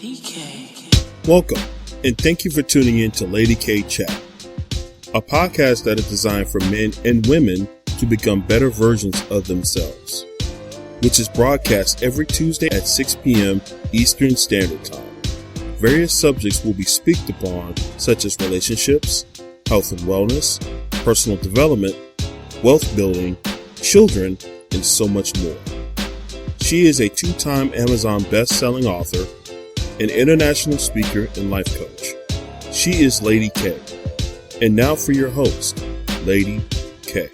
Lady K. Welcome, and thank you for tuning in to Lady K Chat, a podcast that is designed for men and women to become better versions of themselves, which is broadcast every Tuesday at 6 p.m. Eastern Standard Time. Various subjects will be spoken upon, such as relationships, health and wellness, personal development, wealth building, children, and so much more. She is a two-time Amazon best-selling author, an international speaker, and life coach. She is Lady K. And now for your host, Lady K.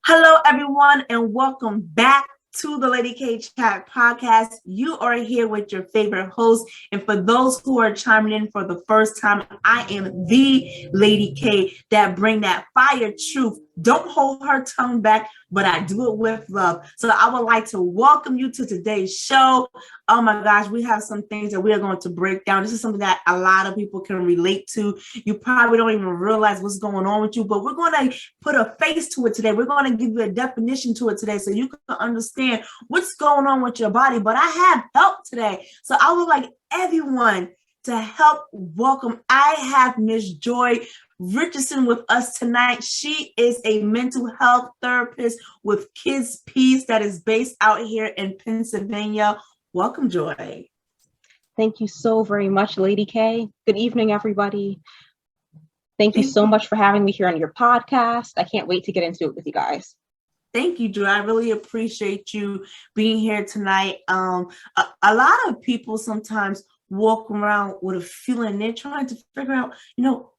Hello, everyone, and welcome back to the Lady K Chat podcast. You are here with your favorite host. And for those who are chiming in for the first time, I am the Lady K that bring that fire truth. Don't hold her tongue back, but I do it with love. So I would like to welcome you to today's show. Oh my gosh, we have some things that we are going to break down. This is something that a lot of people can relate to. You probably don't even realize what's going on with you, but we're going to put a face to it today. We're going to give you a definition to it today so you can understand what's going on with your body. But I have help today. So I would like everyone to help welcome. I have Miss Joy Richardson with us tonight. She is a mental health therapist with Kids Peace that is based out here in Pennsylvania. Welcome, Joy. Thank you so very much, Lady K. Good evening, everybody. Thank you so much for having me here on your podcast. I can't wait to get into it with you guys. Thank you, Joy. I really appreciate you being here tonight. A lot of people sometimes walk around with a feeling they're trying to figure out,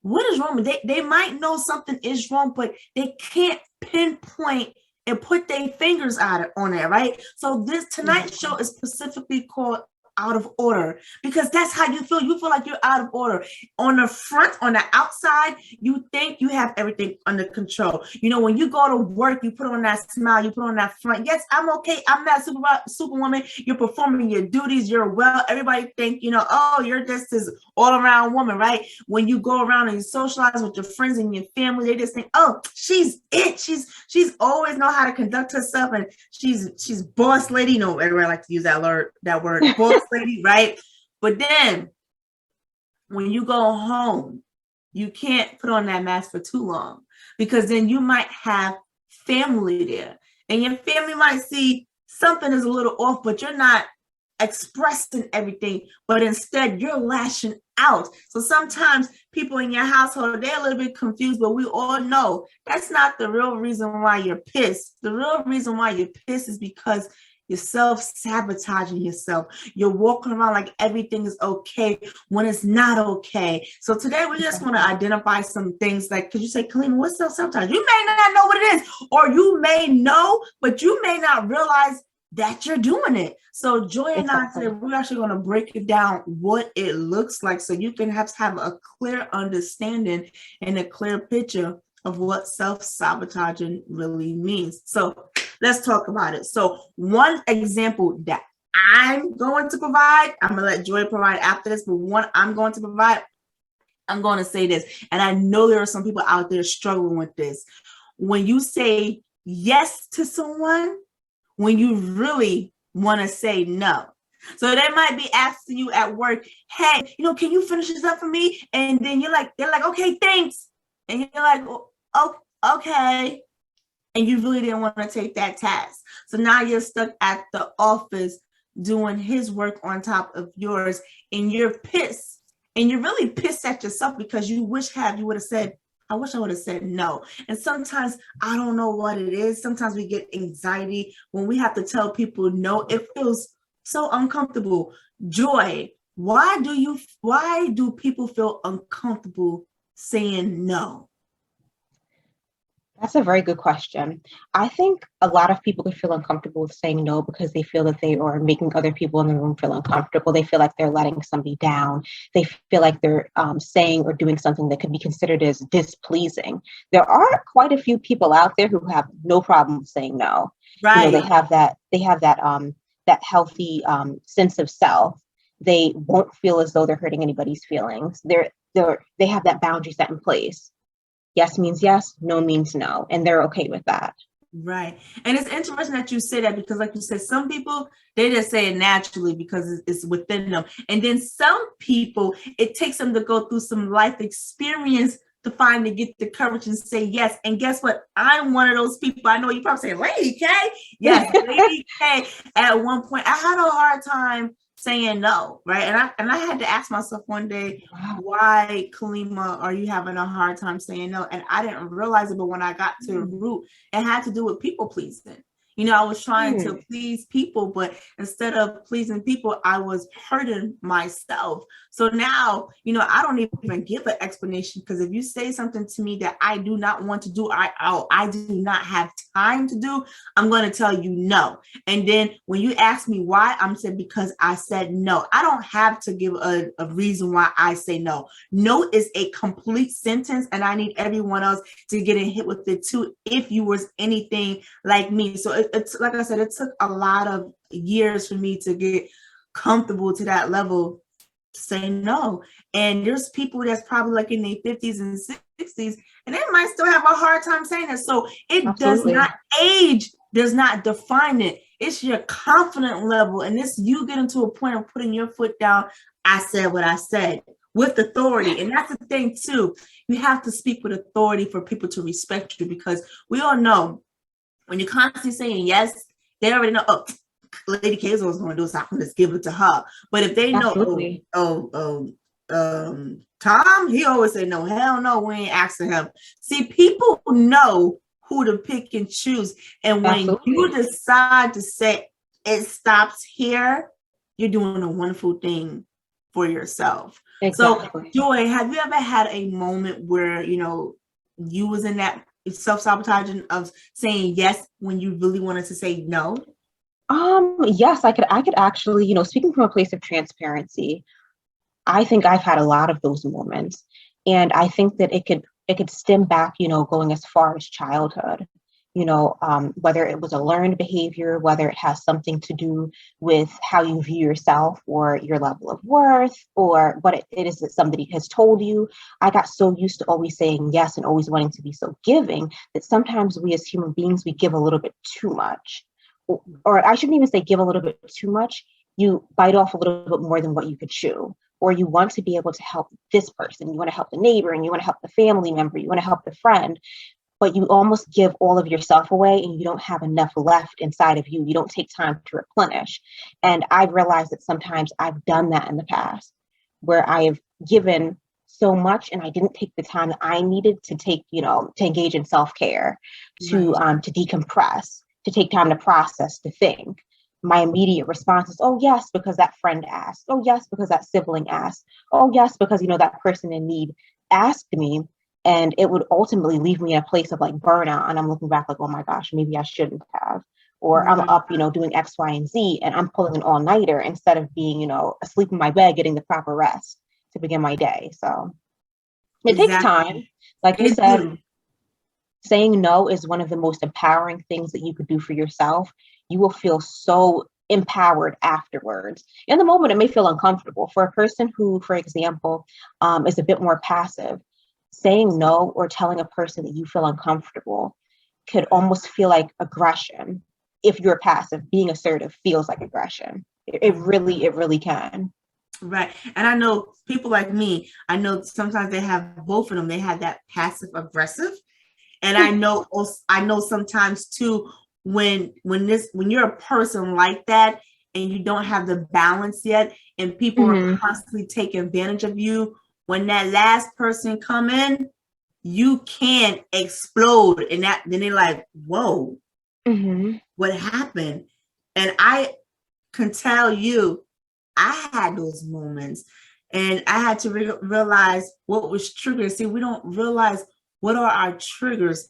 what is wrong. They might know something is wrong, but they can't pinpoint and put their fingers on it, right? So tonight's show is specifically called Out of Order, because that's how you feel. You feel like you're out of order. On the front, on the outside, you think you have everything under control. When you go to work, you put on that smile, you put on that front. Yes, I'm okay. I'm not superwoman. You're performing your duties. You're well. Everybody think, you're just this all around woman, right? When you go around and you socialize with your friends and your family, they just think, oh, she's it. She's always know how to conduct herself, and she's boss lady. Everybody like to use that word, boss lady, right? But then when you go home, you can't put on that mask for too long, because then you might have family there, and your family might see something is a little off, but you're not expressing everything, but instead you're lashing out. So sometimes people in your household, they're a little bit confused, but we all know that's not the real reason why you're pissed. The real reason why you're pissed is because you're self-sabotaging yourself. You're walking around like everything is okay when it's not okay. So today we're just going to identify some things like, could you say, Kalina, what's self-sabotage? You may not know what it is, or you may know, but you may not realize that you're doing it. So Joy and I today, we're actually going to break it down what it looks like so you can have a clear understanding and a clear picture of what self-sabotaging really means. So let's talk about it. So one example that I'm going to provide, I'm going to let Joy provide after this, but one I'm going to provide, I'm going to say this, and I know there are some people out there struggling with this. When you say yes to someone, when you really want to say no. So they might be asking you at work, hey, can you finish this up for me? And then they're like, okay, thanks. And you're like, oh, okay. And you really didn't want to take that task. So now you're stuck at the office doing his work on top of yours, and you're pissed. And you're really pissed at yourself because you wish you would have said, I wish I would have said no. And sometimes I don't know what it is. Sometimes we get anxiety when we have to tell people no. It feels so uncomfortable. Joy, why do people feel uncomfortable saying no? That's a very good question. I think a lot of people could feel uncomfortable with saying no because they feel that they are making other people in the room feel uncomfortable. They feel like they're letting somebody down. They feel like they're saying or doing something that could be considered as displeasing. There are quite a few people out there who have no problem saying no. Right. They have that healthy sense of self. They won't feel as though they're hurting anybody's feelings. They have that boundary set in place. Yes means yes, no means no, and they're okay with that. Right. And it's interesting that you say that, because like you said, some people, they just say it naturally because it's within them. And then some people, it takes them to go through some life experience to finally get the courage and say yes. And guess what? I'm one of those people. I know you probably say, Lady K. Yes, Lady K. At one point, I had a hard time saying no, right? And I had to ask myself one day, why, Kalima, are you having a hard time saying no? And I didn't realize it, but when I got to the root, it had to do with people pleasing. You know, I was trying to please people, but instead of pleasing people, I was hurting myself. So now, you know, I don't even give an explanation, because if you say something to me that I do not want to do, I do not have time to do, I'm going to tell you no. And then when you ask me why, I'm saying because I said no. I don't have to give a reason why I say no. No is a complete sentence, and I need everyone else to get in hit with it too, if you was anything like me. So it's like I said, it took a lot of years for me to get comfortable to that level to say no. And there's people that's probably like in their 50s and 60s, and they might still have a hard time saying it. So it does not, age does not define it. It's your confident level. And this, you get into a point of putting your foot down. I said what I said with authority. And that's the thing too. You have to speak with authority for people to respect you, because we all know when you're constantly saying yes, they already know, oh, Lady K is always going to do, so I'm going to give it to her. But if they know, Tom, he always say no, hell no, we ain't asking him. See, people know who to pick and choose. And when you decide to say it stops here, you're doing a wonderful thing for yourself. Exactly. So, Joy, have you ever had a moment where, you know, you was in that self-sabotaging of saying yes when you really wanted to say no? Yes, I could actually, you know, speaking from a place of transparency, I think I've had a lot of those moments. And I think that it could stem back, you know, going as far as childhood, you know, whether it was a learned behavior, whether it has something to do with how you view yourself or your level of worth, or what it is that somebody has told you. I got so used to always saying yes and always wanting to be so giving that sometimes we as human beings, we give a little bit too much. Or I shouldn't even say give a little bit too much. You bite off a little bit more than what you could chew. Or you want to be able to help this person. You want to help the neighbor, and you want to help the family member. You want to help the friend. But you almost give all of yourself away, and you don't have enough left inside of you. You don't take time to replenish. And I've realized that sometimes I've done that in the past, where I have given so much and I didn't take the time that I needed to take, you know, to engage in self-care, to decompress, to take time to process, to think. My immediate response is, oh, yes, because that friend asked. Oh, yes, because that sibling asked. Oh, yes, because, you know, that person in need asked me. And it would ultimately leave me in a place of like burnout. And I'm looking back like, oh my gosh, maybe I shouldn't have. Or I'm up, you know, doing X, Y, and Z, and I'm pulling an all-nighter instead of being, you know, asleep in my bed, getting the proper rest to begin my day. So it takes time. Like you said, saying no is one of the most empowering things that you could do for yourself. You will feel so empowered afterwards. In the moment, it may feel uncomfortable. For a person who, for example, is a bit more passive, saying no or telling a person that you feel uncomfortable could almost feel like aggression. If you're passive, being assertive feels like aggression. It really can. Right. And I know people like me, I know sometimes they have both of them. They have that passive aggressive. And I know sometimes too, when you're a person like that and you don't have the balance yet, and people are constantly taking advantage of you, when that last person come in, you can't explode. And then they're like, whoa, what happened? And I can tell you, I had those moments, and I had to realize what was triggering. See, we don't realize what are our triggers.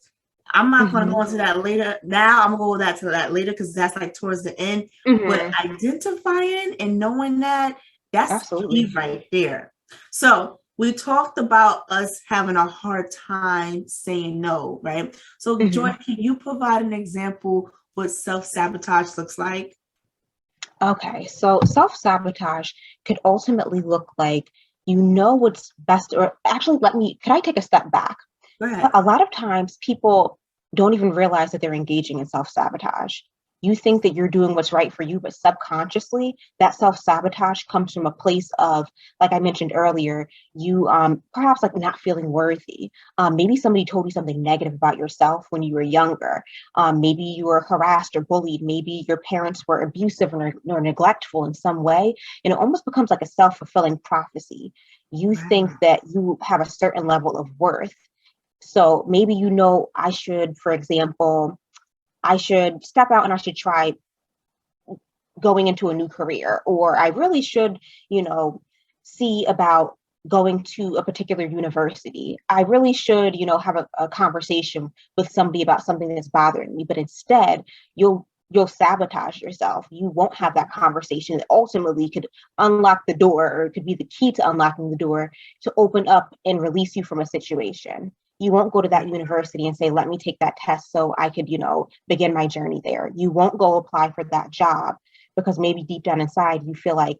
I'm not going to go into that later. Now I'm going to go to that later, because that's like towards the end. But identifying and knowing that's key right there. So we talked about us having a hard time saying no, right? So Joy, can you provide an example what self-sabotage looks like? Okay, so self-sabotage could ultimately look like, you know what's best, or actually, could I take a step back? Go ahead. A lot of times people don't even realize that they're engaging in self-sabotage. You think that you're doing what's right for you, but subconsciously, that self-sabotage comes from a place of, like I mentioned earlier, you perhaps like not feeling worthy. Maybe somebody told you something negative about yourself when you were younger. Maybe you were harassed or bullied. Maybe your parents were abusive or neglectful in some way. And it almost becomes like a self-fulfilling prophecy. You think that you have a certain level of worth. So maybe, I should, for example, I should step out and I should try going into a new career, or I really should, see about going to a particular university. I really should, have a conversation with somebody about something that's bothering me. But instead, you'll sabotage yourself. You won't have that conversation that ultimately could unlock the door, or it could be the key to unlocking the door to open up and release you from a situation. You won't go to that university and say, let me take that test so I could, begin my journey there. You won't go apply for that job because maybe deep down inside, you feel like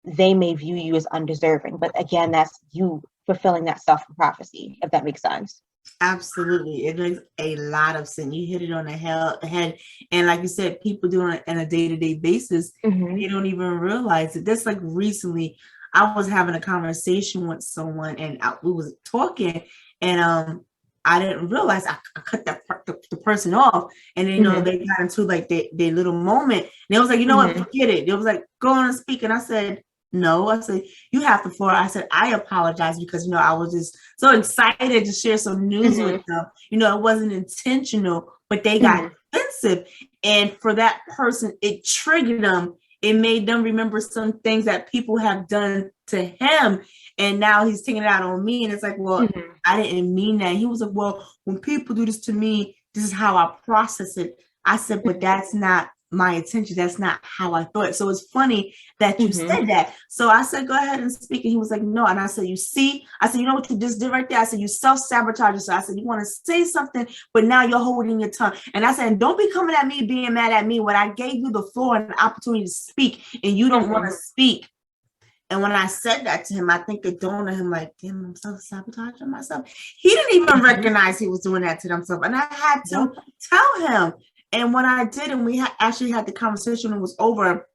they may view you as undeserving. But again, that's you fulfilling that self-prophecy, if that makes sense. Absolutely. It makes a lot of sense. You hit it on the head. And like you said, people do it on a day-to-day basis. Mm-hmm. They don't even realize it. That's like recently, I was having a conversation with someone and we was talking, and I didn't realize I cut the person off. And then, Mm-hmm. they got into like their little moment. And it was like, you know Mm-hmm. what, forget it. It was like, go on and speak. And I said, no. I said, you have to for. I said, I apologize because, I was just so excited to share some news with them. It wasn't intentional, but they got defensive. And for that person, it triggered them. It made them remember some things that people have done to him. And now he's taking it out on me. And it's like, well, I didn't mean that. He was like, well, when people do this to me, this is how I process it. I said, but that's not my intention. That's not how I thought. So it's funny that you said that. So I said, go ahead and speak. And he was like, no. And I said, you see, I said, you know what you just did right there? I said, you self-sabotage yourself. I said, you want to say something, but now you're holding your tongue. And I said, don't be coming at me, being mad at me when I gave you the floor and the opportunity to speak and you don't want to speak. And when I said that to him, I think it dawned on him like, damn, I'm self-sabotaging myself. He didn't even recognize he was doing that to himself. And I had to tell him. And when I did, and we actually had the conversation and it was over,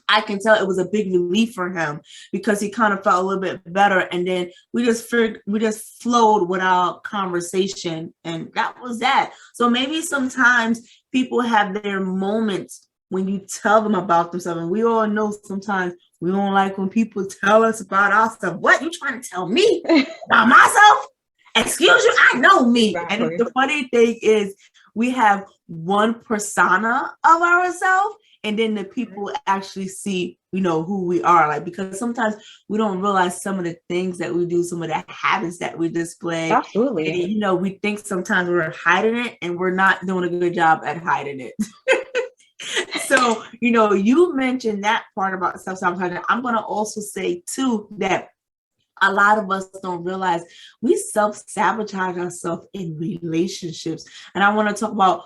I can tell it was a big relief for him because he kind of felt a little bit better. And then we just flowed with our conversation, and that was that. So maybe sometimes people have their moments when you tell them about themselves. And we all know sometimes we don't like when people tell us about ourselves. What, you trying to tell me about myself? Excuse you, I know me. Exactly. And the funny thing is we have one persona of ourselves, and then the people actually see, who we are. Like, because sometimes we don't realize some of the things that we do, some of the habits that we display. Absolutely. And, we think sometimes we're hiding it, and we're not doing a good job at hiding it. So, you mentioned that part about self-sabotage. I'm going to also say, too, that a lot of us don't realize we self-sabotage ourselves in relationships. And I want to talk about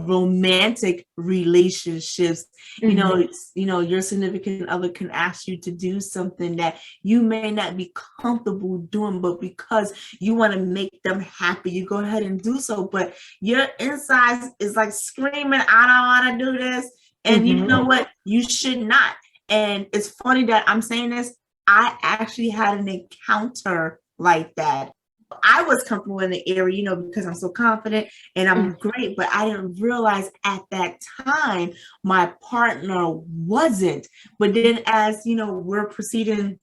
romantic relationships. Your significant other can ask you to do something that you may not be comfortable doing, but because you want to make them happy, you go ahead and do so. But your inside is like screaming, I don't want to do this. And you know what? You should not. And it's funny that I'm saying this. I actually had an encounter like that. I was comfortable in the area, because I'm so confident and I'm great, but I didn't realize at that time my partner wasn't. But then as, we're proceeding,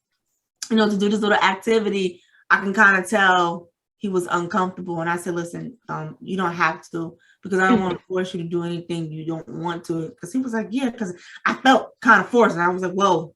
to do this little activity, I can kind of tell he was uncomfortable. And I said, listen, you don't have to, because I don't want to force you to do anything you don't want to. Because he was like, yeah, because I felt kind of forced. And I was like, whoa.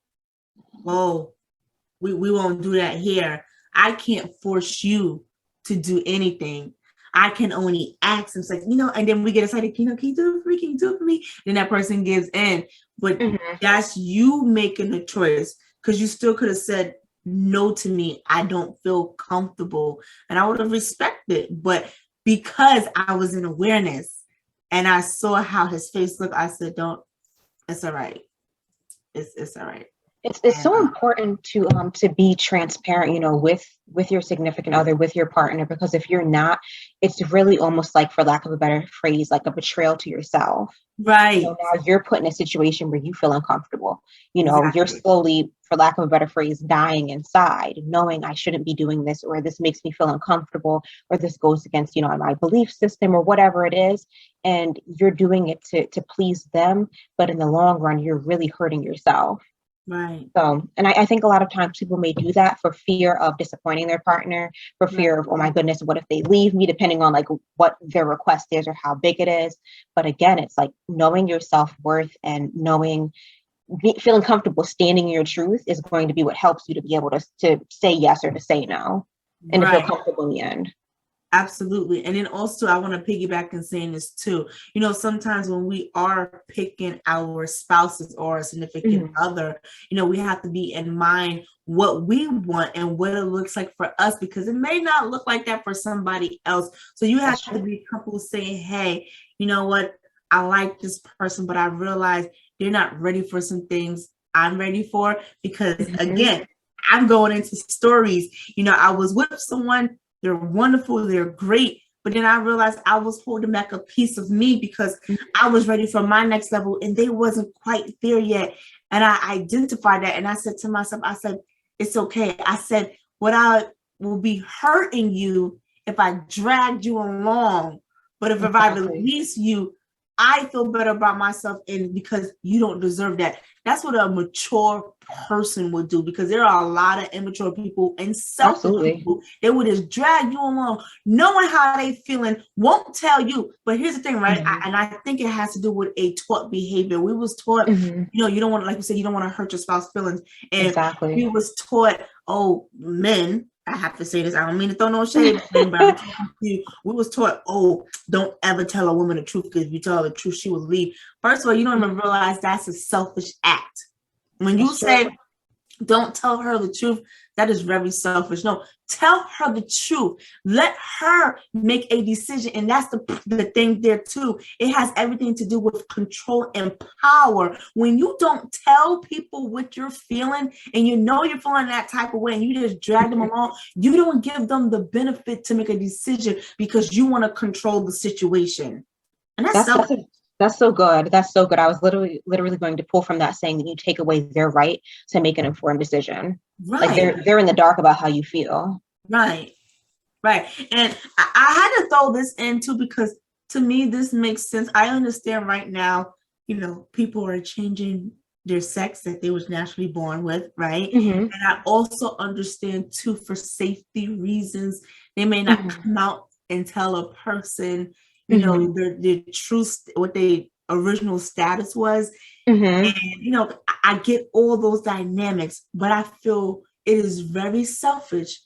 We won't do that here. I can't force you to do anything. I can only ask. And it's like, and then we get excited, can you do it for me? Can you do it for me? Then that person gives in. But that's you making the choice, because you still could have said no to me. I don't feel comfortable. And I would have respected. But because I was in awareness and I saw how his face looked, I said, it's all right. It's all right. It's so important to be transparent, with your significant other, with your partner, because if you're not, it's really almost like, for lack of a better phrase, like a betrayal to yourself. Right. Now you're put in a situation where you feel uncomfortable. Exactly. You're slowly, for lack of a better phrase, dying inside, knowing I shouldn't be doing this, or this makes me feel uncomfortable, or this goes against, my belief system, or whatever it is. And you're doing it to please them. But in the long run, you're really hurting yourself. Right. So, and I think a lot of times people may do that for fear of disappointing their partner, for fear of, oh my goodness, what if they leave me, depending on like what their request is or how big it is. But again, it's like knowing your self-worth and feeling comfortable standing in your truth is going to be what helps you to be able to say yes or to say no, and to feel comfortable in the end. Absolutely. And then also, I want to piggyback in saying this too. Sometimes when we are picking our spouses or a significant other, we have to be in mind what we want and what it looks like for us, because it may not look like that for somebody else. So you have to be comfortable saying, hey, you know what? I like this person, but I realize they're not ready for some things I'm ready for, because again, I'm going into stories. I was with someone. They're wonderful. They're great. But then I realized I was holding back a piece of me because I was ready for my next level and they wasn't quite there yet. And I identified that. And I said to myself, it's okay. I said, what I will be hurting you if I dragged you along. But if I release you, I feel better about myself, and because you don't deserve that. That's what a mature person would do, because there are a lot of immature people and selfish people. They would just drag you along, knowing how they feeling, won't tell you. But here's the thing, right? And I think it has to do with a taught behavior. We was taught, you don't want to, like you said, you don't want to hurt your spouse's feelings. And we was taught, men, I have to say this, I don't mean to throw no shade, but we was taught, don't ever tell a woman the truth, because if you tell her the truth, she will leave. First of all, you don't even realize that's a selfish act. When you say, don't tell her the truth, that is very selfish. No, tell her the truth. Let her make a decision. And that's the thing there too. It has everything to do with control and power. When you don't tell people what you're feeling, and you're feeling that type of way, and you just drag them along, you don't give them the benefit to make a decision because you want to control the situation. And that's so good. That's so good. I was literally going to pull from that, saying that you take away their right to make an informed decision. Right. Like they're in the dark about how you feel. Right. And I had to throw this in too, because to me, this makes sense. I understand right now, people are changing their sex that they was naturally born with, right? And I also understand too, for safety reasons, they may not come out and tell a person their truth, what their original status was. And, I get all those dynamics, but I feel it is very selfish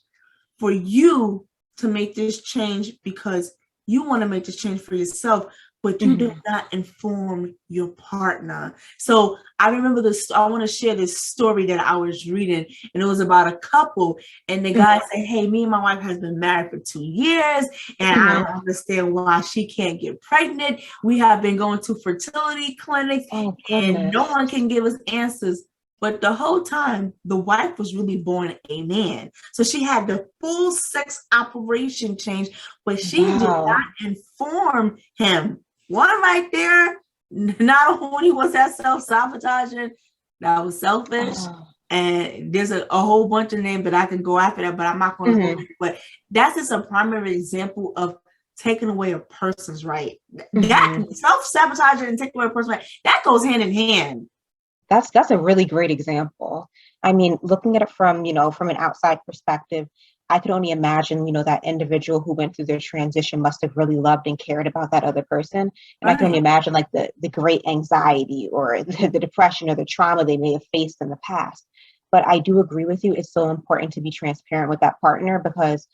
for you to make this change, because you want to make this change for yourself, but you do not inform your partner. So I remember this, I want to share this story that I was reading, and it was about a couple, and the guy said, hey, me and my wife has been married for 2 years, and I don't understand why she can't get pregnant. We have been going to fertility clinics, and no one can give us answers. But the whole time, the wife was really born a man. So she had the full sex operation change, but she did not inform him. One right there, not only was that self-sabotaging, that was selfish. And there's a whole bunch of names that I can go after that, but I'm not going to go. But that's just a primary example of taking away a person's right. That self-sabotaging and taking away a person's right, that goes hand in hand. That's a really great example. I mean, looking at it from an outside perspective, I could only imagine, that individual who went through their transition must have really loved and cared about that other person. And I can only imagine like the great anxiety or the depression or the trauma they may have faced in the past. But I do agree with you. It's so important to be transparent with that partner, because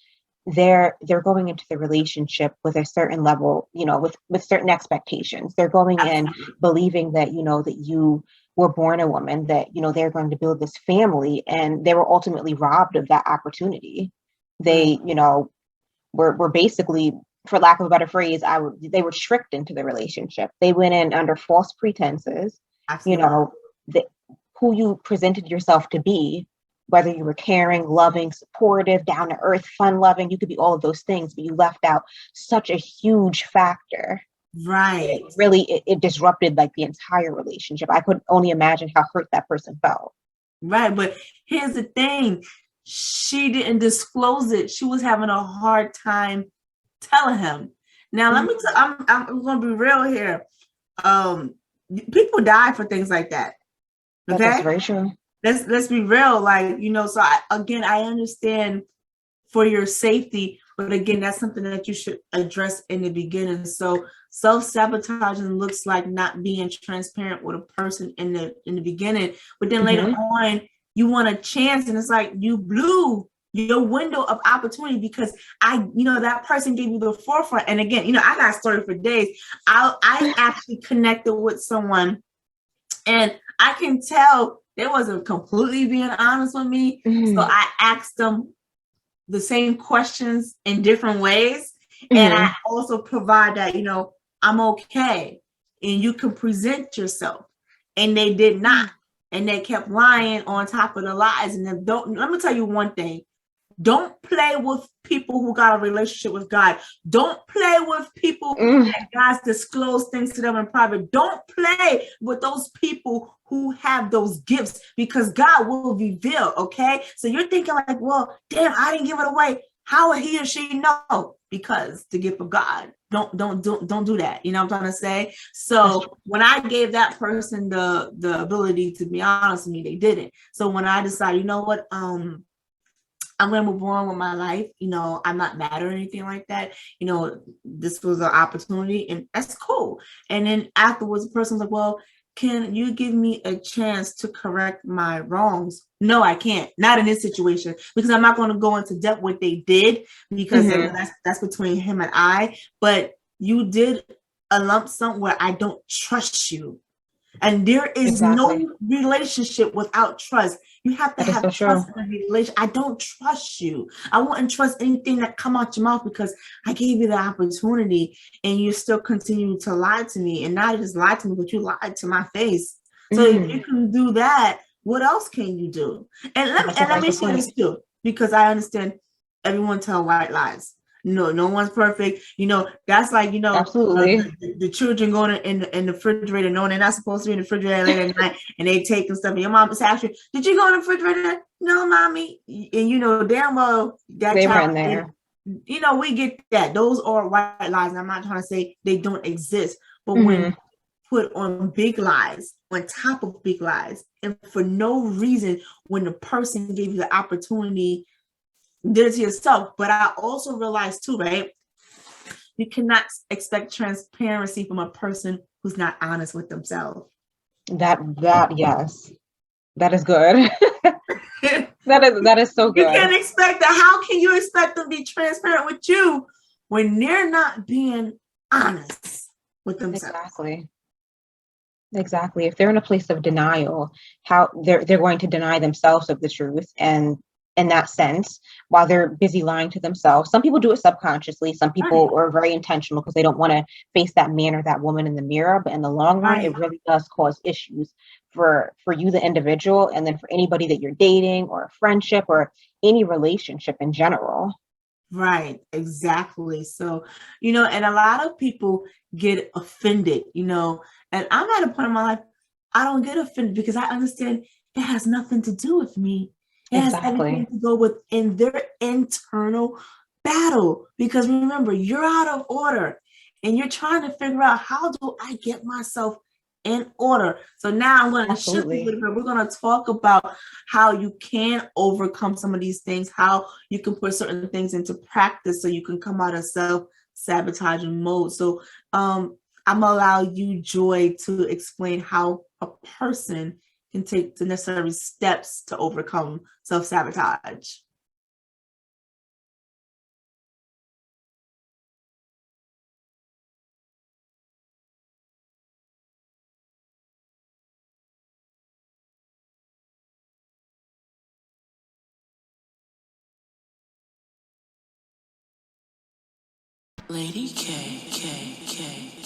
they're going into the relationship with a certain level, with certain expectations. They're going in believing that, that you were born a woman, that, they're going to build this family, and they were ultimately robbed of that opportunity. They, were basically, for lack of a better phrase, they were tricked into the relationship. They went in under false pretenses, who you presented yourself to be, whether you were caring, loving, supportive, down to earth, fun loving, you could be all of those things, but you left out such a huge factor. Right. It disrupted like the entire relationship. I could only imagine how hurt that person felt. Right. But here's the thing. She didn't disclose it. She was having a hard time telling him. Now, let me I'm going to be real here. People die for things like that. Okay? That's very true. Let's be real. Like, so I understand for your safety, but again, that's something that you should address in the beginning. So self-sabotaging looks like not being transparent with a person in the beginning, but then later on you want a chance, and it's like you blew your window of opportunity because that person gave you the forefront. And again, I got a story for days. I actually connected with someone, and I can tell they wasn't completely being honest with me. So I asked them the same questions in different ways. And I also provide that, I'm okay and you can present yourself. And they did not. And they kept lying on top of the lies. And let me tell you one thing. Don't play with people who got a relationship with God. Don't play with people that God's disclosed things to them in private. Don't play with those people who have those gifts, because God will reveal, okay? So you're thinking like, well, damn, I didn't give it away. How would he or she know? Because the gift of God. Don't do that. You know what I'm trying to say? So when I gave that person the ability to be honest with me, they didn't. So when I decided, you know what, I'm going to move on with my life. I'm not mad or anything like that. This was an opportunity, and that's cool. And then afterwards, the person was like, well, can you give me a chance to correct my wrongs? No, I can't. Not in this situation, because I'm not going to go into depth what they did, because that's between him and I. But you did a lump sum where I don't trust you. And there is no relationship without trust. You have to have trust in a relationship. I don't trust you. I wouldn't trust anything that come out your mouth, because I gave you the opportunity and you still continue to lie to me. And not just lie to me, but you lied to my face. So if you can do that, what else can you do? And let me say this too, because I understand everyone tell white lies. No one's perfect. That's like, absolutely. The children going in the refrigerator knowing they're not supposed to be in the refrigerator late at night, and they taking stuff. And your mom asks you, did you go in the refrigerator? No, mommy. And damn well that they child, ran there. We get that. Those are white lies. And I'm not trying to say they don't exist, but when put on big lies on top of big lies, and for no reason, when the person gave you the opportunity, did it to yourself. But I also realized too, right? You cannot expect transparency from a person who's not honest with themselves. That yes, that is good. that is so good. You can't expect that. How can you expect them to be transparent with you when they're not being honest with themselves? Exactly. If they're in a place of denial, how they're going to deny themselves of the truth, and in that sense, while they're busy lying to themselves. Some people do it subconsciously. Some people are very intentional because they don't want to face that man or that woman in the mirror. But in the long run, it really does cause issues for you, the individual, and then for anybody that you're dating, or a friendship, or any relationship in general. Right, exactly. So, and a lot of people get offended, and I'm at a point in my life, I don't get offended, because I understand it has nothing to do with me. It has everything to go within their internal battle. Because remember, you're out of order and you're trying to figure out, how do I get myself in order? So now I'm going to shift a little bit. We're going to talk about how you can overcome some of these things, how you can put certain things into practice so you can come out of self-sabotaging mode. So I'm going to allow you, Joy, to explain how a person can take the necessary steps to overcome self-sabotage. Lady K.